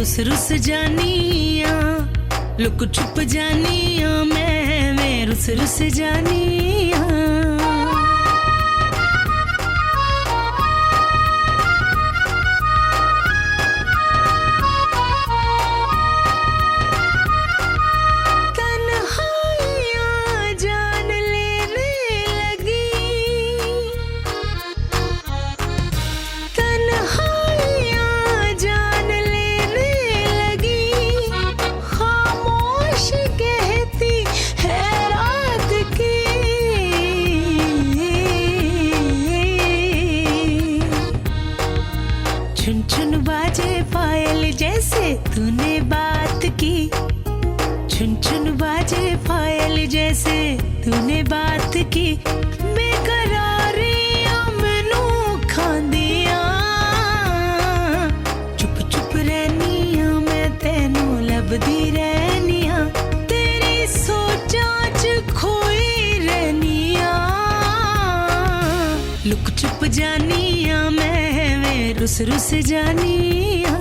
रुस रुस जानिया, लुक छुप जानिया, मैं रुस रुस जानिया। छुन छुन बाजे पायल जैसे तूने बात की, छुन छुन बाजे पायल जैसे तूने बात की। बेकरारियां मैनू खांदियां, चुप चुप रहनिया, मैं तेनू लभदी रहनिया। तेरी सोचां च खोई रहनिया, लुक छुप जानिया, मैं रुस रुस जानिया।